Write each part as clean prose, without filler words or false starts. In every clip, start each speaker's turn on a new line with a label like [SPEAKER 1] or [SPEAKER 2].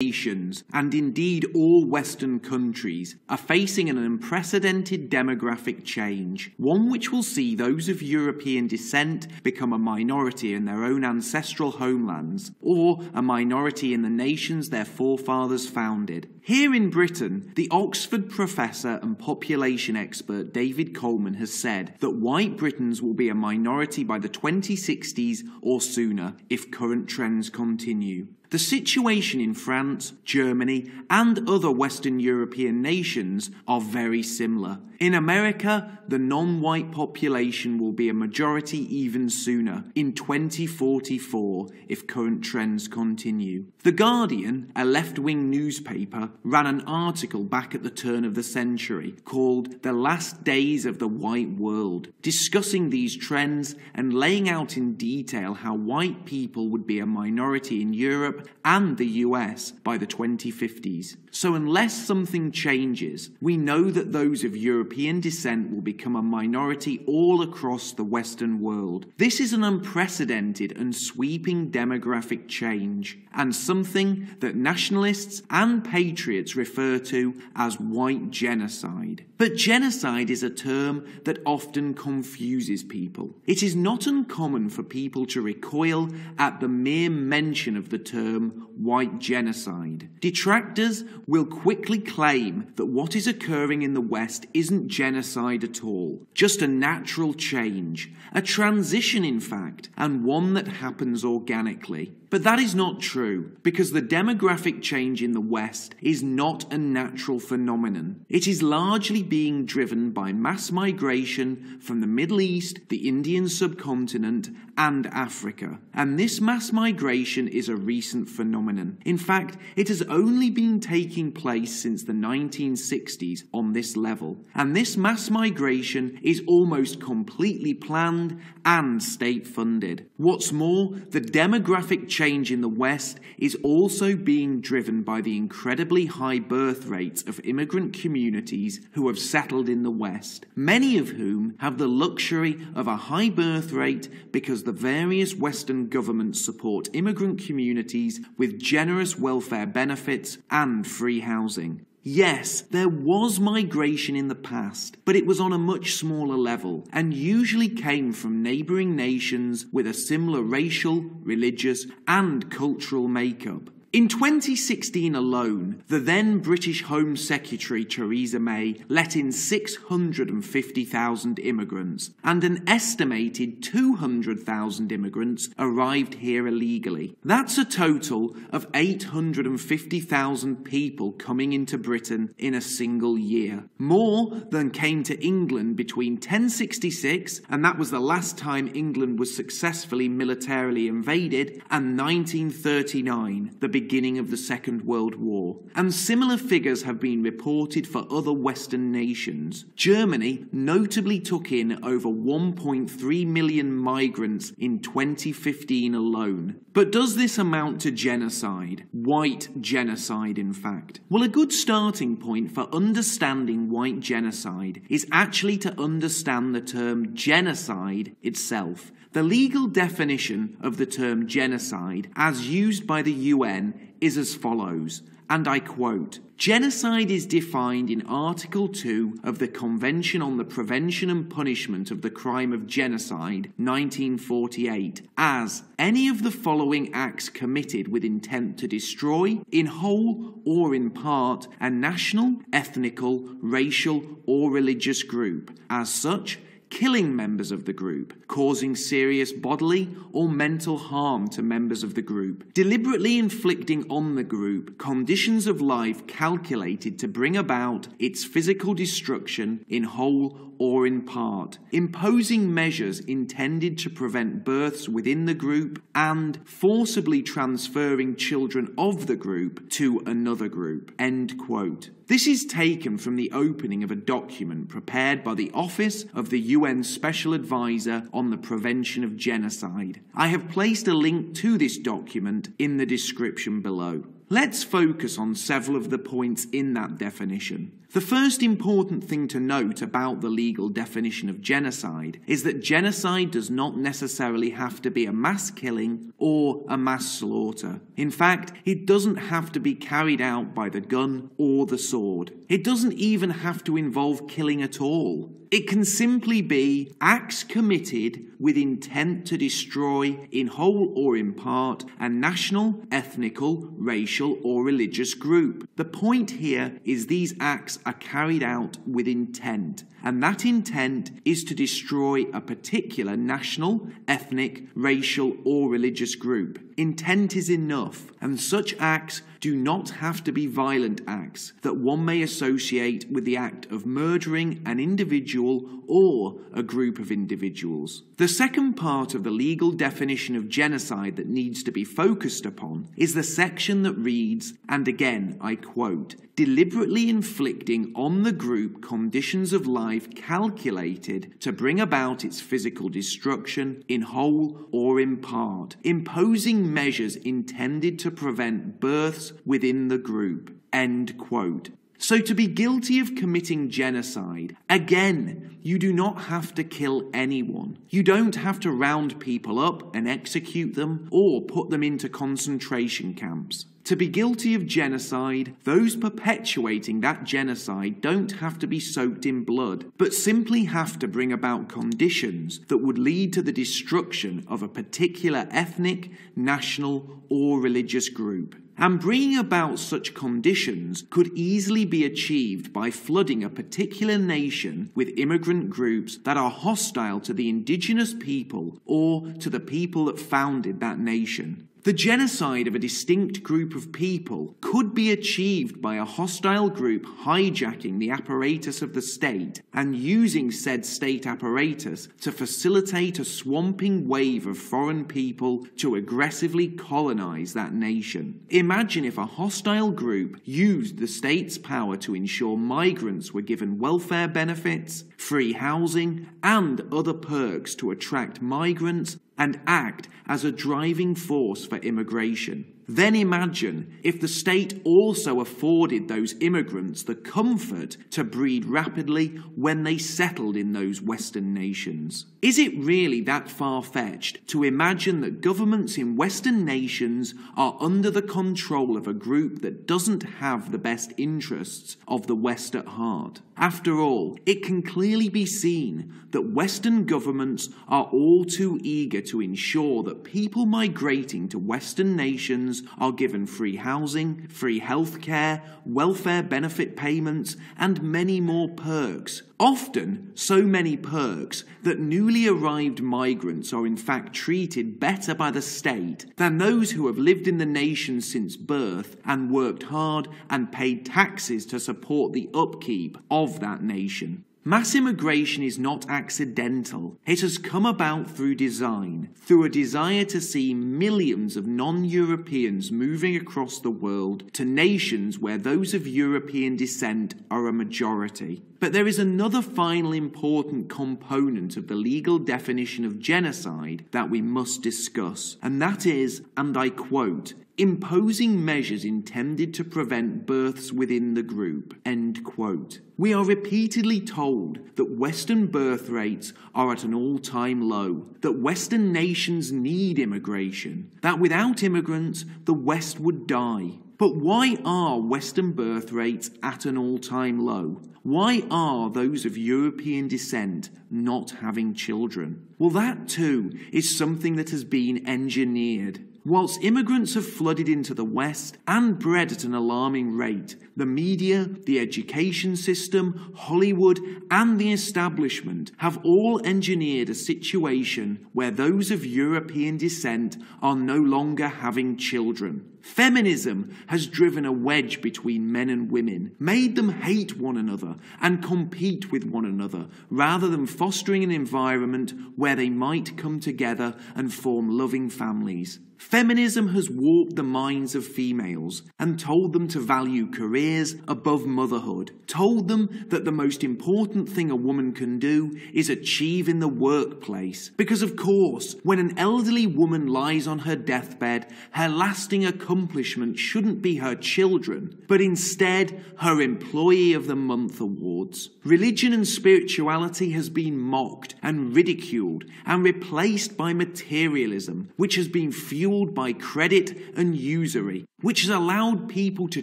[SPEAKER 1] nations, and indeed all Western countries, are facing an unprecedented demographic change, one which will see those of European descent become a minority in their own ancestral homelands, or a minority in the nations their forefathers founded. Here in Britain, the Oxford professor and population expert David Coleman has said that white Britons will be a minority by the 2060s or sooner if current trends continue. The situation in France, Germany, and other Western European nations are very similar. In America, the non-white population will be a majority even sooner, in 2044, if current trends continue. The Guardian, a left-wing newspaper, ran an article back at the turn of the century called "The Last Days of the White World," discussing these trends and laying out in detail how white people would be a minority in Europe and the US by the 2050s. So unless something changes, we know that those of European descent will become a minority all across the Western world. This is an unprecedented and sweeping demographic change, and something that nationalists and patriots refer to as white genocide. But genocide is a term that often confuses people. It is not uncommon for people to recoil at the mere mention of the term white genocide. Detractors will quickly claim that what is occurring in the West isn't genocide at all, just a natural change, a transition in fact, and one that happens organically. But that is not true, because the demographic change in the West is not a natural phenomenon. It is largely being driven by mass migration from the Middle East, the Indian subcontinent, and Africa. And this mass migration is a recent phenomenon. In fact, it has only been taking place since the 1960s on this level. And this mass migration is almost completely planned and state-funded. What's more, the demographic change in the West is also being driven by the incredibly high birth rates of immigrant communities who have settled in the West, many of whom have the luxury of a high birth rate because the various Western governments support immigrant communities with generous welfare benefits and free housing. Yes, there was migration in the past, but it was on a much smaller level and usually came from neighbouring nations with a similar racial, religious, and cultural makeup. In 2016 alone, the then British Home Secretary Theresa May let in 650,000 immigrants, and an estimated 200,000 immigrants arrived here illegally. That's a total of 850,000 people coming into Britain in a single year, more than came to England between 1066, and that was the last time England was successfully militarily invaded, and 1939, the beginning of the Second World War. And similar figures have been reported for other Western nations. Germany notably took in over 1.3 million migrants in 2015 alone. But does this amount to genocide? White genocide, in fact. Well, a good starting point for understanding white genocide is actually to understand the term genocide itself. The legal definition of the term genocide, as used by the UN, is as follows, and I quote, "Genocide is defined in Article 2 of the Convention on the Prevention and Punishment of the Crime of Genocide, 1948, as any of the following acts committed with intent to destroy, in whole or in part, a national, ethnical, racial, or religious group. As such, killing members of the group, causing serious bodily or mental harm to members of the group, deliberately inflicting on the group conditions of life calculated to bring about its physical destruction in whole or in part, imposing measures intended to prevent births within the group, and forcibly transferring children of the group to another group." End quote. This is taken from the opening of a document prepared by the Office of the UN Special Advisor on the Prevention of Genocide. I have placed a link to this document in the description below. Let's focus on several of the points in that definition. The first important thing to note about the legal definition of genocide is that genocide does not necessarily have to be a mass killing or a mass slaughter. In fact, it doesn't have to be carried out by the gun or the sword. It doesn't even have to involve killing at all. It can simply be acts committed with intent to destroy, in whole or in part, a national, ethnical, racial, or religious group. The point here is these acts are carried out with intent, and that intent is to destroy a particular national, ethnic, racial, or religious group. Intent is enough, and such acts do not have to be violent acts that one may associate with the act of murdering an individual or a group of individuals. The second part of the legal definition of genocide that needs to be focused upon is the section that reads, and again I quote, deliberately inflicting on the group conditions of life calculated to bring about its physical destruction in whole or in part, imposing measures intended to prevent births within the group. End quote. So to be guilty of committing genocide, again, you do not have to kill anyone. You don't have to round people up and execute them or put them into concentration camps. To be guilty of genocide, those perpetuating that genocide don't have to be soaked in blood, but simply have to bring about conditions that would lead to the destruction of a particular ethnic, national, or religious group. And bringing about such conditions could easily be achieved by flooding a particular nation with immigrant groups that are hostile to the indigenous people or to the people that founded that nation. The genocide of a distinct group of people could be achieved by a hostile group hijacking the apparatus of the state and using said state apparatus to facilitate a swamping wave of foreign people to aggressively colonize that nation. Imagine if a hostile group used the state's power to ensure migrants were given welfare benefits, free housing, and other perks to attract migrants and act as a driving force for immigration. Then imagine if the state also afforded those immigrants the comfort to breed rapidly when they settled in those Western nations. Is it really that far-fetched to imagine that governments in Western nations are under the control of a group that doesn't have the best interests of the West at heart? After all, it can clearly be seen that Western governments are all too eager to ensure that people migrating to Western nations are given free housing, free healthcare, welfare benefit payments, and many more perks. Often, so many perks that newly arrived migrants are in fact treated better by the state than those who have lived in the nation since birth and worked hard and paid taxes to support the upkeep of that nation. Mass immigration is not accidental. It has come about through design, through a desire to see millions of non-Europeans moving across the world to nations where those of European descent are a majority. But there is another final important component of the legal definition of genocide that we must discuss, and that is, and I quote, imposing measures intended to prevent births within the group, end quote. We are repeatedly told that Western birth rates are at an all-time low, that Western nations need immigration, that without immigrants, the West would die. But why are Western birth rates at an all-time low? Why are those of European descent not having children? Well, that too is something that has been engineered. Whilst immigrants have flooded into the West and bred at an alarming rate, the media, the education system, Hollywood, and the establishment have all engineered a situation where those of European descent are no longer having children. Feminism has driven a wedge between men and women, made them hate one another and compete with one another, rather than fostering an environment where they might come together and form loving families. Feminism has warped the minds of females and told them to value careers above motherhood, told them that the most important thing a woman can do is achieve in the workplace. Because of course, when an elderly woman lies on her deathbed, her lasting accomplishment accomplishment shouldn't be her children, but instead her Employee of the Month awards. Religion and spirituality has been mocked and ridiculed and replaced by materialism, which has been fueled by credit and usury, which has allowed people to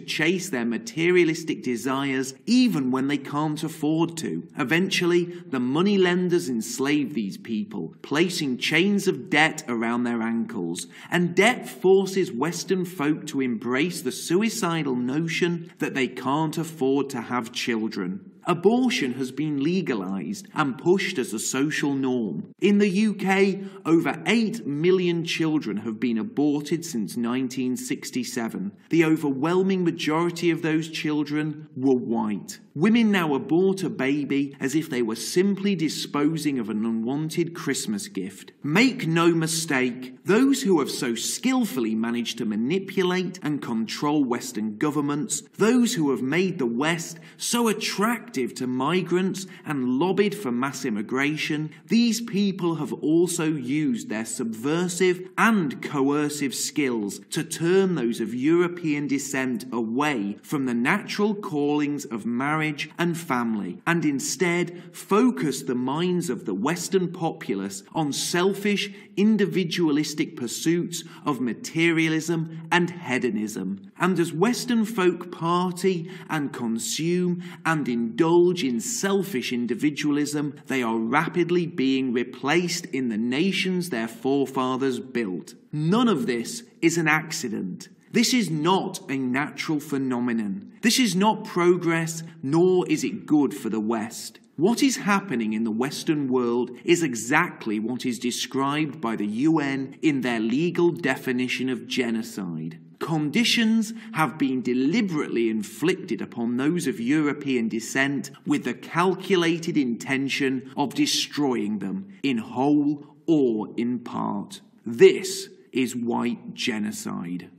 [SPEAKER 1] chase their materialistic desires even when they can't afford to. Eventually, the moneylenders enslave these people, placing chains of debt around their ankles, and debt forces Western folk to embrace the suicidal notion that they can't afford to have children. Abortion has been legalised and pushed as a social norm. In the UK, over 8 million children have been aborted since 1967. The overwhelming majority of those children were white. Women now abort a baby as if they were simply disposing of an unwanted Christmas gift. Make no mistake, those who have so skillfully managed to manipulate and control Western governments, those who have made the West so attractive to migrants and lobbied for mass immigration, these people have also used their subversive and coercive skills to turn those of European descent away from the natural callings of marriage and family, and instead focus the minds of the Western populace on selfish, individualistic pursuits of materialism and hedonism. And as Western folk party and consume and indulge in selfish individualism, they are rapidly being replaced in the nations their forefathers built. None of this is an accident. This is not a natural phenomenon. This is not progress, nor is it good for the West. What is happening in the Western world is exactly what is described by the UN in their legal definition of genocide. Conditions have been deliberately inflicted upon those of European descent with the calculated intention of destroying them, in whole or in part. This is white genocide.